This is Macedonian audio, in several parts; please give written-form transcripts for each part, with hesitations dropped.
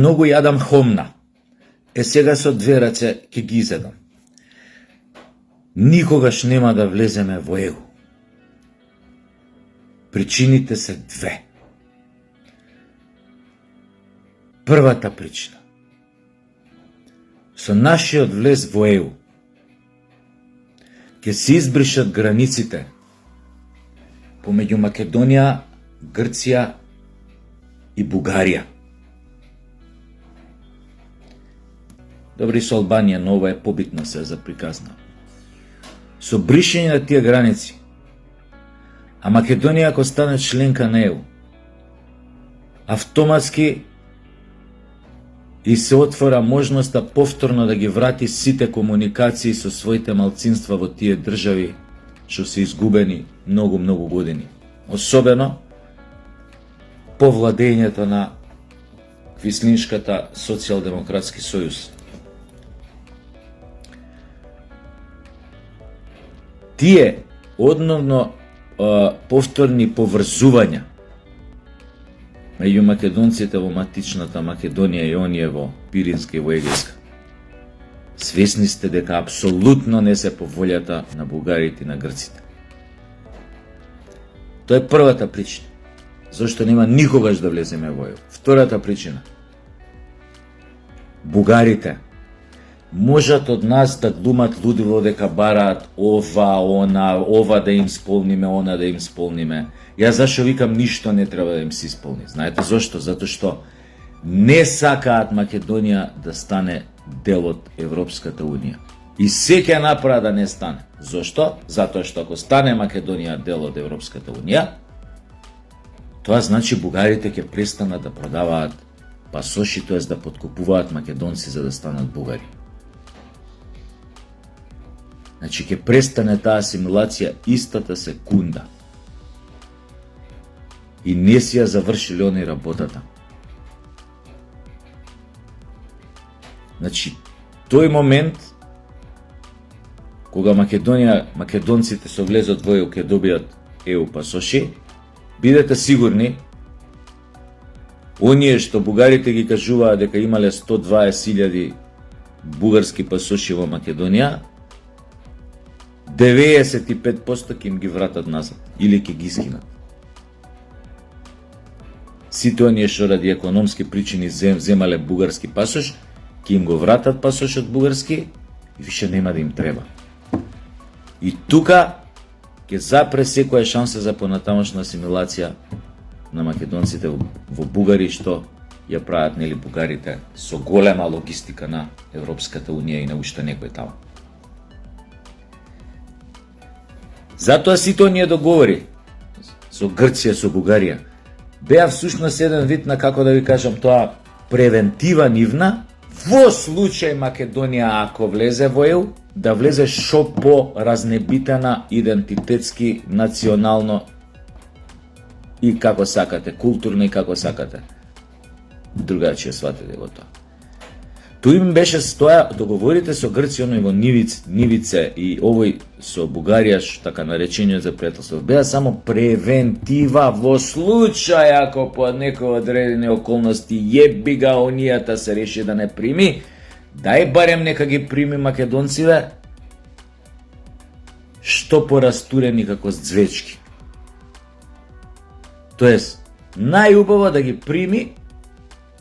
многу јадам хомна. Сега со две раце ќе ги изедам. Никогаш нема да влеземе во ЕУ. Причините се две. Првата причина. Со нашиот влез во ЕУ ќе се избришат границите помеѓу Македонија, Грција и Бугарија. Добри, со Албанија, но ова е побитно се за приказна. Со бришење на тие граници, а Македонија ако стане членка на ЕУ, автоматски и се отвора можноста повторно да ги врати сите комуникации со своите малцинства во тие држави што се изгубени многу години. Особено по владењето на Квислиншката социјалдемократски сојуз. Тие одновно повторни поврзувања меѓу македонците во матичната Македонија и оние во Пиринска и во Егејска. Свесни сте дека апсолутно не се по волјата на бугарите и на грците. Тоа е првата причина. Зошто нема никогаш да влеземе во ЕУ. Втората причина. Бугарите можат од нас да глумат лудило дека бараат ова да им сполниме, она да им сполниме. Јас зашо викам ништо не треба да им се исполни. Знаете зошто? Затоа што не сакаат Македонија да стане дел од Европската Унија. И се ќе направат да не стане. Зошто? Затоа што ако стане Македонија дел од Европската Унија, тоа значи бугарите ќе престанат да продаваат пасоши, тоест да подкупуваат македонци за да станат бугари. Значи ќе престане таа асимилација истата секунда. И не си ја завршили они работата. Значи, тој момент кога македонците со влезот во ЕУ ќе добијат ЕУ пасоши, бидете сигурни, оние што бугарите ги кажуваат дека имале 120.000 бугарски пасоши во Македонија, 95% ќе им ги вратат назад или ќе ги скинат. Сите оние што ради економски причини земале бугарски пасош, ќе им го вратат пасошот бугарски и више нема да им треба. И тука ќе запре секоја шанса за понатамошна асимилација на македонците во бугари што ја прават нели бугарите со голема логистика на Европската Унија и на уште некој таму. Затоа сите оние договори со Грција, со Бугарија беа всушност еден вид на, како да ви кажам тоа, превентива нивна во случај Македонија ако влезе во ЕУ, да влезе шо по разнебитена идентитетски, национално и како сакате, културно и како сакате. Другачие сватите го тоа. Тој им беше стоја договорите со Грција, оној во Нивице и овој со Бугарија, така наречениот за пријателство, беа само превентива во случај ако по некои одредени околности јеби га онијата се реши да не прими, дај барем нека ги прими македонците што порастурени како звечки. Тоест, најубаво да ги прими,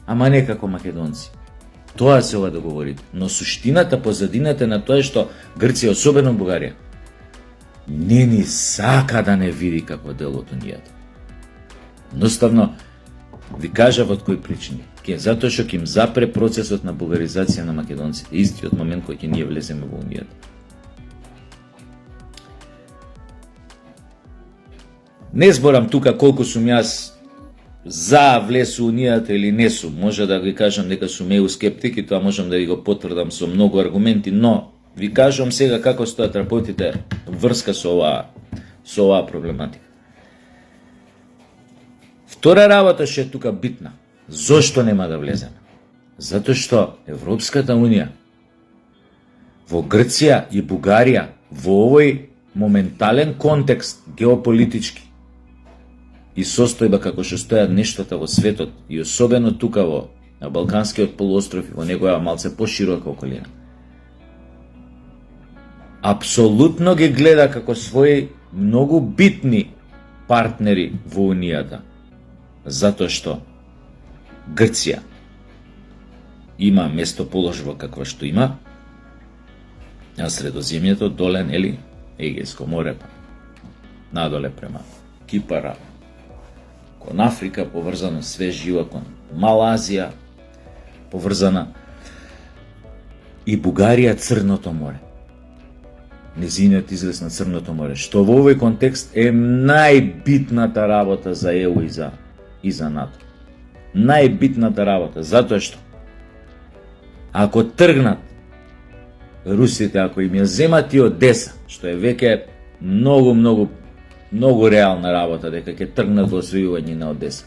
ама не како македонци. Тоа се ова договорите. Но суштината, позадината на тоа е што Грција, особено Бугарија, не ни сака да не види како дел од унијата. Едноставно, ви кажав од кои причини. Затоа што ќе им запре процесот на бугаризација на македонците, истиот момент кој ќе ние влеземе во унијата. Не зборам тука колку сум јас за влез у унијата или не сум. Може да ви кажам дека сум еу скептик и тоа можам да ви го потврдам со многу аргументи, но ви кажам сега како стојат работите врска со оваа проблематика. Втора работа што е тука битна. Зошто нема да влеземе? Затоа што Европската Унија во Грција и Бугарија во овој моментален контекст геополитички и состојба како што стојат нештата во светот и особено тука во на Балканскиот полуостров и во негова малце поширока околина. Апсолутно ги гледа како своји многу битни партнери во Унијата, затоа што Грција има местоположба каква што има, на Средоземјето, доле, нели, Егејско море, надоле према Кипара, кон Африка поврзано све живо, кон Малазија поврзана и Бугарија Црното море. Незиниот излез на Црното море, што во овој контекст е најбитната работа за ЕУ и за НАТО. Најбитната работа, затоа што ако тргнат русите, ако им ја земат и Одеса, што е веќе многу реална работа, дека ќе тргнат во освојување на Одеса,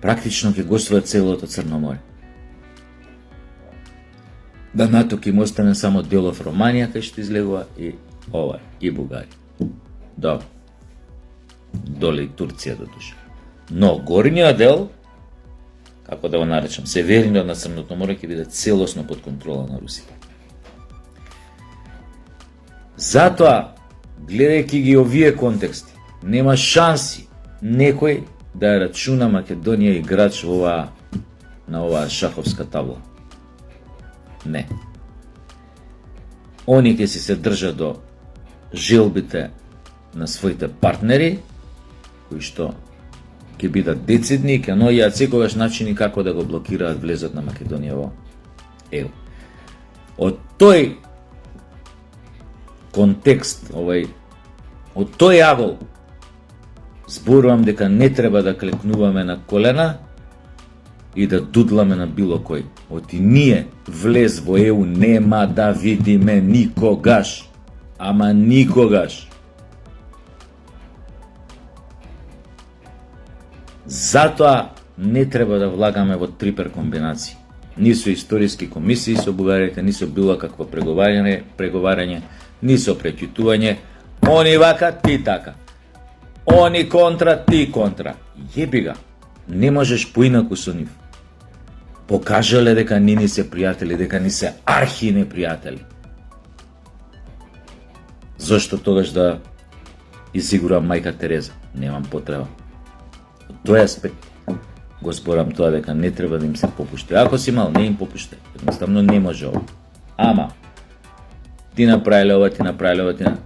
практично ќе го освојат целото Црно море. Да НАТО ќе им остане само делов Романија, кај што излегува и ова, и Бугарија. Добро. Доле и Турција до душа. Но горниот дел, како да го наречам, северниот на Црното море ќе биде целосно под контрола на Русија. Затоа, гледајќи ги овие контексти, нема шанси некој да ја рачуна Македонија играч на оваа шаховска табла. Не. Они ќе си се држат до желбите на своите партнери, кои што ќе бидат децидни и ќе наоѓаат секогаш начини како да го блокираат влезот на Македонија во ЕУ. Од тој контекст, од тој агол, зборувам дека не треба да клекнуваме на колена и да дудламе на било кој. Оти ние влез во ЕУ нема да видиме никогаш. Ама никогаш. Затоа не треба да влагаме во трипер комбинации. Ни со историски комисии со бугарите, ни со било какво преговарање, ни со преќутување. Они вака, ти така. Они контра, ти контра. Јеби га, не можеш поинаку со нив. Покажале дека ни се пријатели, дека ни се архи непријатели. Зошто тогаш да изигурам мајка Тереза? Немам потреба. Од тој аспект го зборам тоа дека не треба да им се попушти. Ако си мал, не им попушти. Едноставно не може ова. Ама, ти направиле ова, ти направиле ова, ти направиле.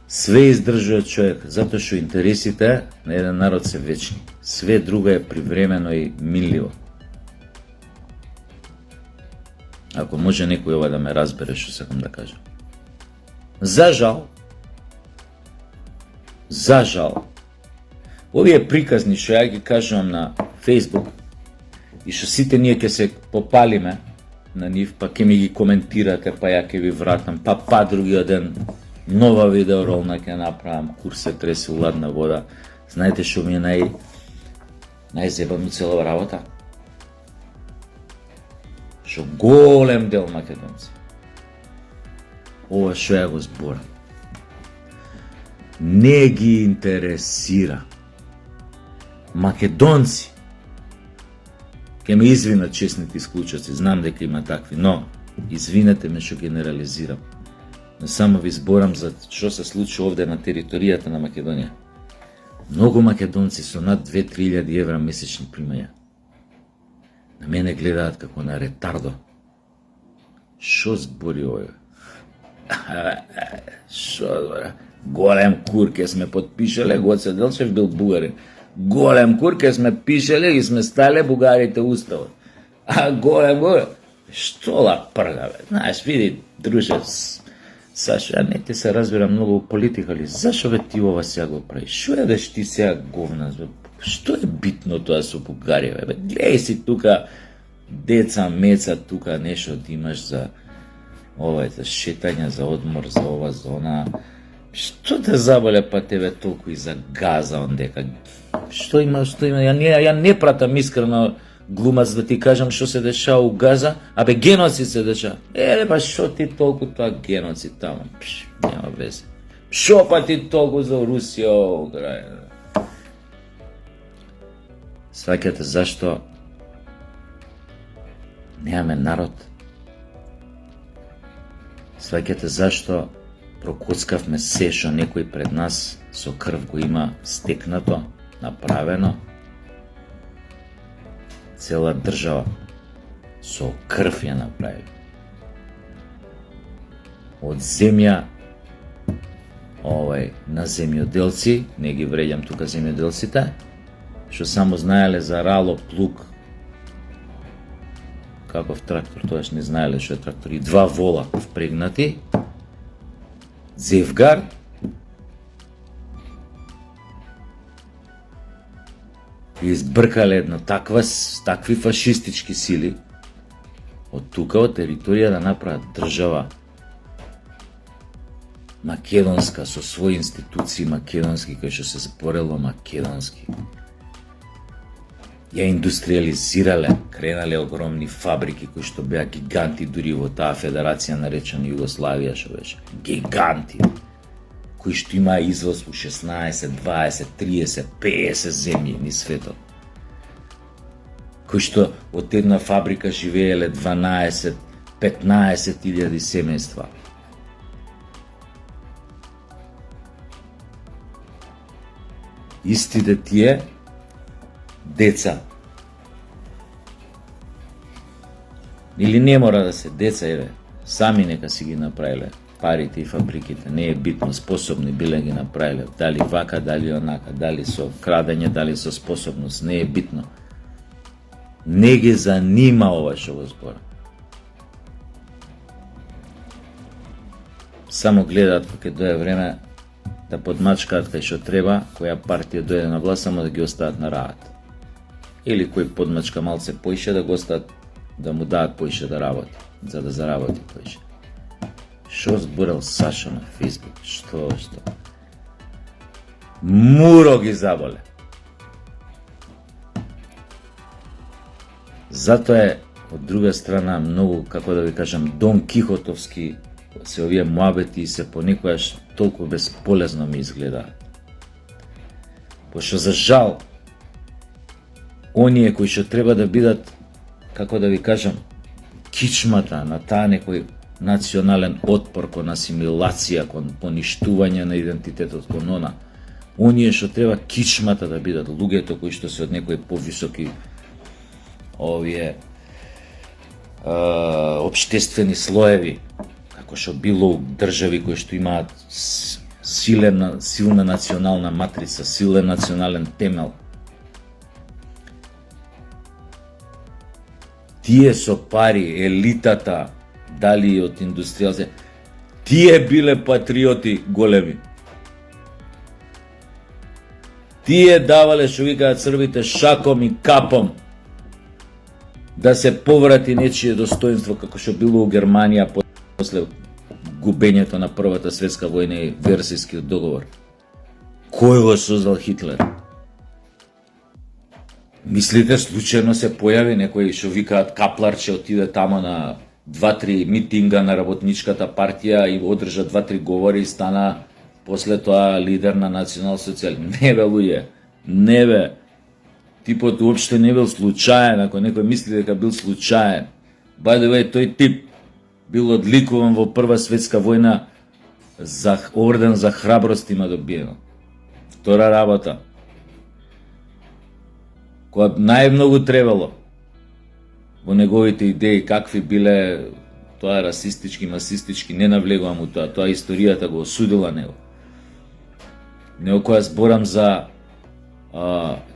Све издржува човек, затоа што интересите на еден народ се вечни. Све друго е привремено и минливо. Ако може некој ова да ме разбере што сакам да кажам. За жал, овие приказни што ја ги кажувам на Facebook и што сите ние ќе се попалиме на нив, па ќе ми ги коментирате, па ја ќе ви вратам, па другиот ден нова видеоролна ќе направам, курс се треси ладна вода. Знаете што ми е најзебавно цела работа? Што голем дел македонци, ова што ја го зборам, не ги интересира. Македонци, ќе ме извинат честните исклучоци, знам дека има такви, но извинете ме што генерализирам. Но само ви зборам за што се случи овде на територијата на Македонија. Многу македонци со над 2-3 евра месечни примања на мене гледаат како на ретардо. Шо збори овој? Шо збори? Голем кур ке сме подпишале, Гоце Делчев бил бугарин. Голем кур ке сме пишале и сме стале бугарите уставот. А голем. Што ла прга, бе? Знаеш, види, друже, Сашо, ја не те се разбирам многу политика ли, зашо бе ти ова сега го прави? Шо едеш ти сега говна? Што е битно тоа со Бугарија? Бе? Гледај си тука деца, меца, тука нешто да имаш за ова, за шетање, за одмор, за ова, за она. Што те заболе па тебе толку и за газа ондека? Што има? Ја не пратам искрено глумац да ти кажам што се дешава у Газа, абе геноцид се дешава. Па што ти толку тоа геноцид таму? Нема везе. Што па ти толку за Русија овој крај? Сваќате зашто немаме народ. Сваќате зашто прокоцкавме се што некој пред нас со крв го има стекнато, направено. Цела држава со крв ја направи. Од земја на земјоделци, не ги вреѓам тука земјоделците, што само знаеле за рало, плуг, каков трактор, тоаш не знаеле што е трактор, и 2 вола впрегнати, зевгар, и избркале една такви фашистички сили од тука, од територија да направат држава македонска, со своји институции македонски, кои што се зборело македонски. Ја индустриализирале, кренале огромни фабрики кои што беа гиганти дури во таа федерација наречена Југославија, што беше гиганти, кои што имаа извоз у 16, 20, 30, 50 земји низ светот, кои што од една фабрика живееле 12, 15 илјади семејства. Истите тие деца, или не мора да се деца, еве, сами нека си ги направиле парите и фабриките, не е битно, способни биле ги направиле, дали вака, дали онака, дали со крадење, дали со способност, не е битно. Не ги занима ова што го збора. Само гледаат кога дое време да подмачкаат кај што треба, која партија дојде на власт, само да ги остават на раат. Или кој подмачка малце поише, да го остават, да му даат поише да работи, за да заработи поише. Шо зборел Сашо на Фейсбук? Што? Муро ги заболе. Затоа е, од друга страна, многу, како да ви кажам, Дон Кихотовски се овие муабети и се понекојаш толку безполезно ми изгледаат. Пошто за жал, оние кои што треба да бидат, како да ви кажам, кичмата на таа некој национален отпор кон асимилација, кон поништување на идентитетот, кон она, оние што треба кичмата да бидат луѓето кои што се од некои повисоки овие општествени слоеви, како што било држави кои што имаат силна национална матрица, силен национален темел. Тие со пари, елитата, дали од индустријалци, тие биле патриоти големи. Тие давале, што викаат црвите, шаком и капом да се поврати нечие достоинство, како што било у Германија после губењето на Првата светска војна и Версајскиот договор. Кој го создал Хитлер? Мислите, случајно се појави некој што викаат Капларче, отиде тамо на 2-3 митинга на работничката партија и одржа 2-3 говори и стана после тоа лидер на национал-социјализм? Не бе, луѓе, не бе. Типот уопште не бил случаен, ако некој мисли дека бил случаен. By the way, тој тип бил одликуван во Прва светска војна, за орден за храброст има добиено. Втора работа, која најмногу требало во неговите идеи, какви биле, тоа расистички, масистички, не навлегувам у тоа, тоа историјата го осудила него. Него која зборам за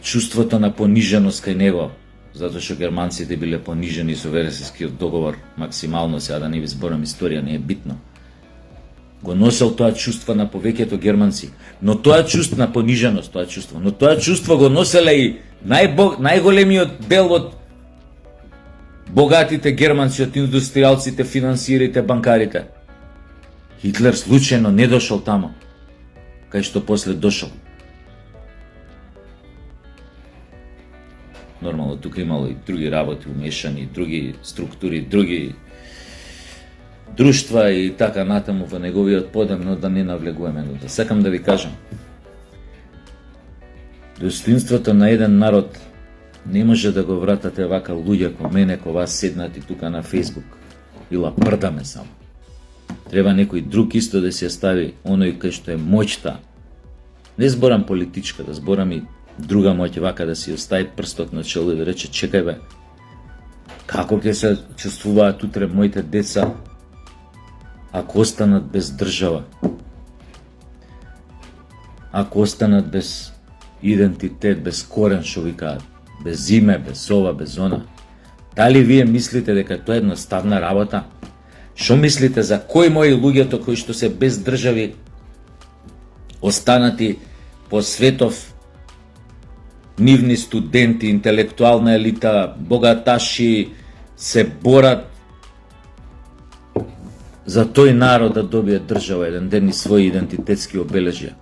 чувството на пониженост кај него, затоа што германците биле понижени со Версајскиот договор максимално, сега да не ви зборам историја, не е битно. Го носел тоа чувство на повеќето германци, но тоа чувство на пониженост, но тоа чувство го носеле и најголемиот дел од богатите германци, од индустријалците, финансирите, банкарите. Хитлер случајно не дошол тамо, кај што после дошол. Нормално, тука имало и други работи умешани, други структури, други друштва и така натаму во неговиот подем, но да не навлегуваме. Но да сакам да ви кажам, достоинството на еден народ Не може да го вратате вака луѓе ко мене, ко вас седнати тука на Facebook. Ила прдаме само. Треба некој друг исто да се стави оној кај што е моќта. Не зборам политичка, да зборам и друга моќ вака да си остави прстот на чело и да рече чекај бе, како ќе се чувствуваат утре моите деца ако останат без држава? Ако останат без идентитет, без корен, што викаат, без име, без ова, без она. Дали вие мислите дека тоа е едноставна работа? Што мислите за кои мои луѓето кои што се без држави останати по светов, нивни студенти, интелектуална елита, богаташи се борат за тој народ да добие држава еден ден и своји идентитетски обележја?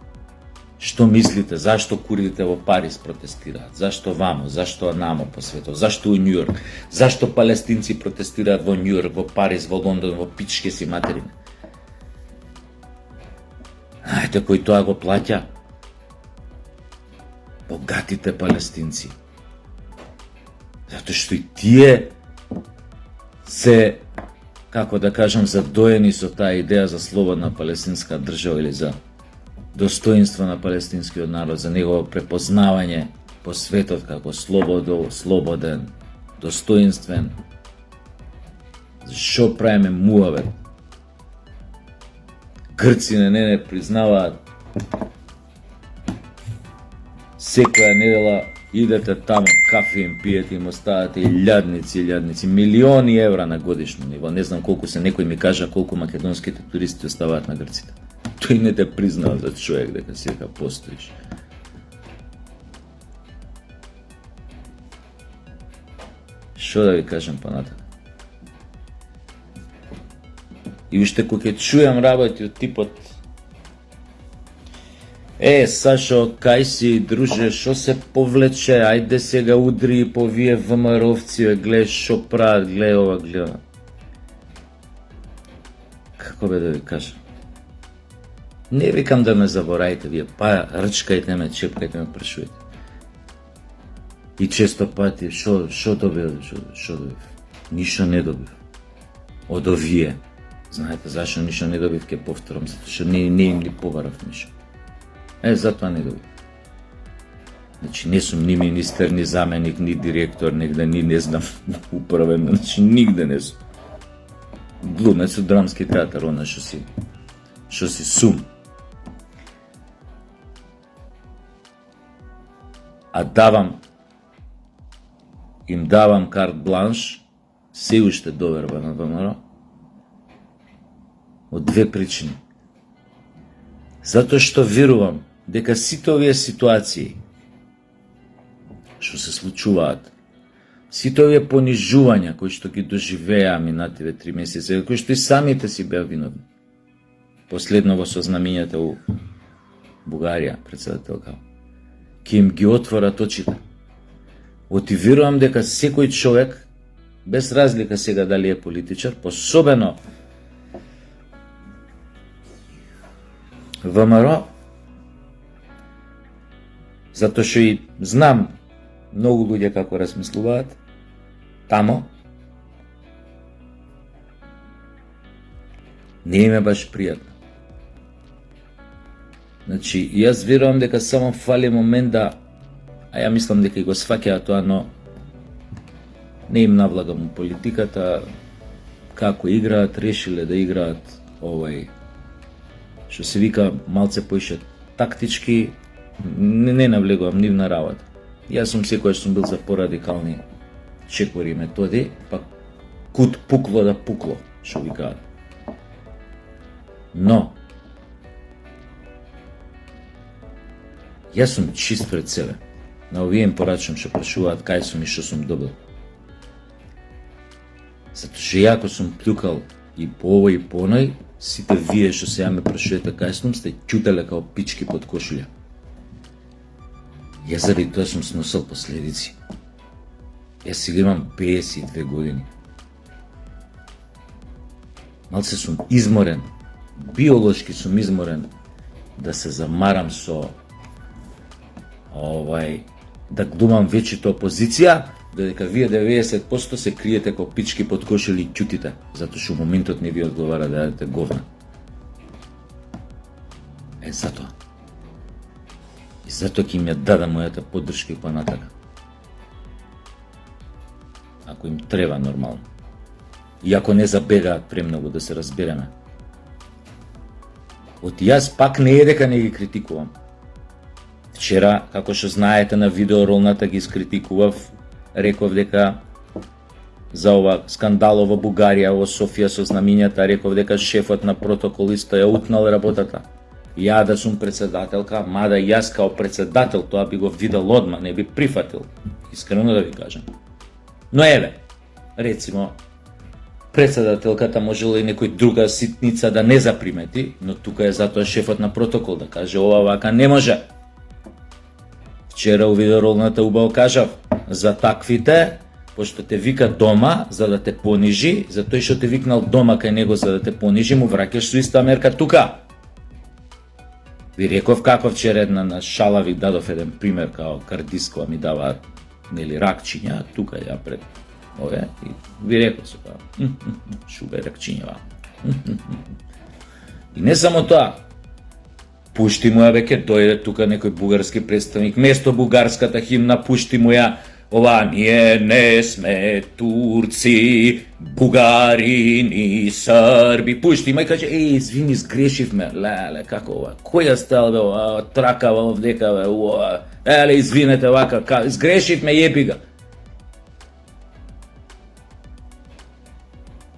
Што мислите? Зашто курдите во Париз протестираат? Зашто вамо? Зашто намо по светот? Зашто у Њујорк? Зашто палестинци протестираат во Њујорк, во Париз, во Лондон, во пичке си материне? Знаете кој тоа го плаќа? Богатите палестинци. Затоа што и тие се, како да кажам, задоени со таа идеја за слободна палестинска држава или за достоинство на палестинскиот народ, за негово препознавање по светот како слободен, достоинствен. Зашо правиме муавет? Грци не признаваат. Секоја недела идете таму, кафе им пиете, им оставате илјадници, милиони евра на годишно ниво. Не знам колку се, некој ми кажа колку македонските туристи оставаат на грците. Тој не те признава за човек дека сека постоиш. Што да ви кажам понатака? И уште кога ќе чујам работи од типот Сашо, кај си, друже, шо се повлече, ајде сега удри по вие ВМРО-вци, глеј шо прават, глеј ова, глеј ова. Како бе да ви кажам? Не викам да ме заборајте вие, па рчкајте ме, чепкајте ме, прашувајте. И често пати, шо добив? Ништо не добив. Од овие. Знаете зашо ништо не добив, ке повторам, затоа што не им ли побарав ништо. Затоа не добив. Значи, не сум ни министер, ни заменик, ни директор, негде, ни не знам, управен, значи, нигде не сум. Глумец од драмски театар, она што си сум. А им давам карт бланш, се уште доверба на ВМРО, од две причини. Затоа што верувам дека сите овие ситуации што се случуваат, сите овие понижувања кои што ги доживеа минативе 3 месеци, кои што и самите си беа виновни. Последно во сознамињата у Бугарија, председателка, ќе им ги отворат очите. Верувам дека секој човек, без разлика сега дали е политичар, посебено ВМРО, затоа што и знам многу луѓе како размислуваат тамо, не им е баш пријатно. Значи, јас верувам дека само фали момент да, а ја мислам дека и го сваќаат тоа, но не им навлагам у политиката, како играат, решиле да играат што се вика малце поише тактички, не навлегувам нивна работа. Јас сум секојаш сум бил за порадикални чекори методи, па кут пукло да пукло, што викаат. Но јас сум чист пред себе. На овие им порачам што прашуваат кај сум и што сум добил. Затоа што јако сум плюкал и по овој и по оној, сите вие што сега ме прашувате кај сум, сте ќутеле као пички под кошулја. Јас заради тоа сум сносил последици. Јас сега имам 52 години. Малце сум изморен, биолошки сум изморен да се замарам со да глумам вечето опозиција, додека вие 90% се криете ко пички под кош или ќутите, затоа што моментот не ви одговара да јадете говна. Затоа. И затоа ќе им ја дадам мојата поддршка и понатака. Ако им треба нормално. И ако не забегаат премногу, да се разбереме. Јас пак не е дека не ги критикувам. Вчера, како што знаете, на видеоролната ги скритикував, реков дека за ова скандал во Бугарија, во Софија со знамињата, реков дека шефот на протоколиста ја утнал работата. Ја да сум председателка, мада јас као председател тоа би го видел одма, не би прифатил. Искрено да ви кажам. Но еве, рецимо, председателката можела и некој друга ситница да не запримети, но тука е затоа шефот на протокол да каже ова вака не може. Вчера у видеоролната убаво кажав, за таквите, пошто те вика дома за да те понижи, за тој што те викнал дома кај него за да те понижи, му враќаш со иста мерка тука. Ви реков како вчера една на шала ви дадов еден пример као кардискова ми даваат нели ракчиња, тука ја пред ове и ви реков се као шубе ракчињава. И не само тоа, пушти му ја веќе дојде тука некој бугарски представник, место бугарската химна пушти му ја ова ние не сме турци, бугари ни срби. Пушти ма и каже, извини, сгрешивме. Леле, како ова? Која стел бе ова? Тракава овдека бе, ова. Еле, извинете, вака, сгрешивме, јеби га.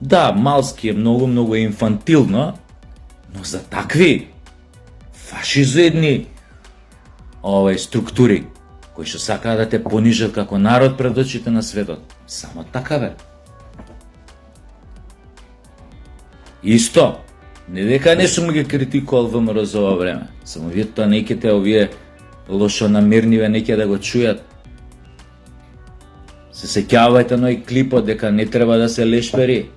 Да, малски е многу инфантилно, но за такви фашизоидни структури кои што сакаат да те понижат како народ пред очите на светот. Само така бе. Исто, не дека не сум ги критикувал ВМРО за ова време, само вие тоа неките овие лошонамерниве неќе да го чујат. Се сеќавајте на и клипот дека не треба да се лешпери,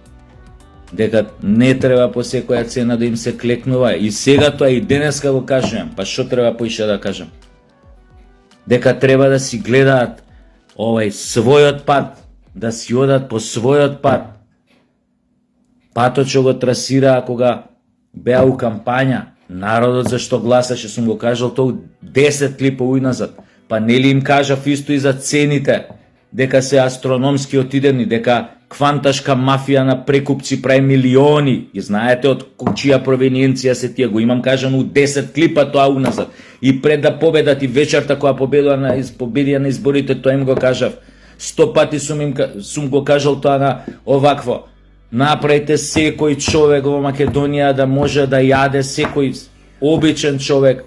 дека не треба по секоја цена да им се клекнува. И сега тоа и денеска го кажувам, па што треба поише да кажам? Дека треба да си гледаат својот пат, да си одат по својот пат. Патот што го трасираа кога беа у кампања, народот зашто гласаше, сум го кажал тоа 10 клипови назад. Па нели им кажав исто и за цените, дека се астрономски отидени, дека кванташка мафија на прекупци прави милиони. И знаете од чија провениенција се тие, го имам кажано у 10 клипа тоа уназад. И пред да победат и вечерта која победија на изборите, тоа им го кажав. 100 пати сум го кажал тоа на овакво. Направите секој човек во Македонија да може да јаде, секој обичен човек,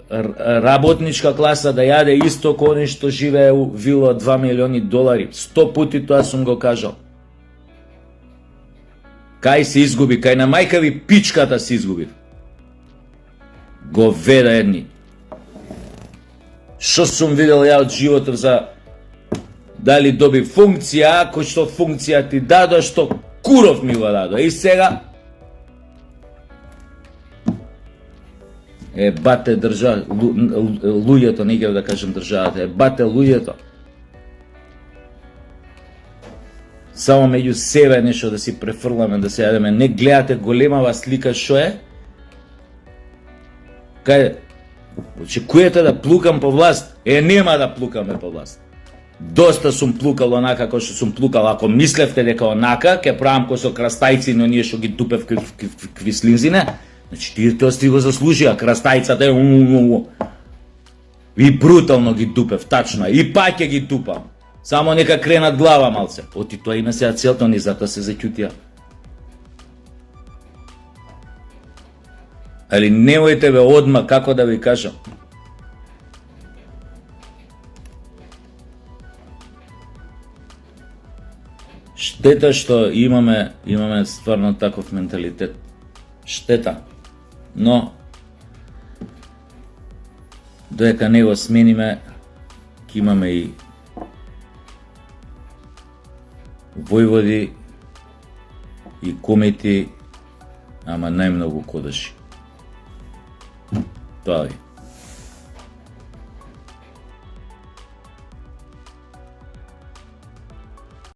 работничка класа да јаде исто кој што живее у вила од 2 милиони долари. 100 пути тоа сум го кажал. Кај се изгуби, кај на мајка ви пичката се изгуби. Говеда едни. Што сум видел ја од животот за дали доби функција, кој што функција ти дадо, што куров ми го дадо. И сега бате луѓето, не ќе да кажам државата, бате луѓето. Само меѓу себе нешто да си префрламе, да се јадеме. Не гледате големава слика што е? Кај очекувате да плукам по власт? Нема да плукаме по власт. Доста сум плукал онака како што сум плукал. Ако мислевте дека онака ќе правам кој со крастајци, но ние што ги дупев квислинзине, значи тие тоа сти го заслужија, крастајцата е и брутално ги дупев, тачно, и пак ќе ги дупам. Само нека кренат глава малце. Оти тоа има сега целта, ни затоа се заќутија. Али немојте бе одма, како да ви кажам. Штета што имаме стварно таков менталитет. Штета. Но додека не го смениме, ќе имаме и војводи и комети, ама најмногу кодаши. Тоа е.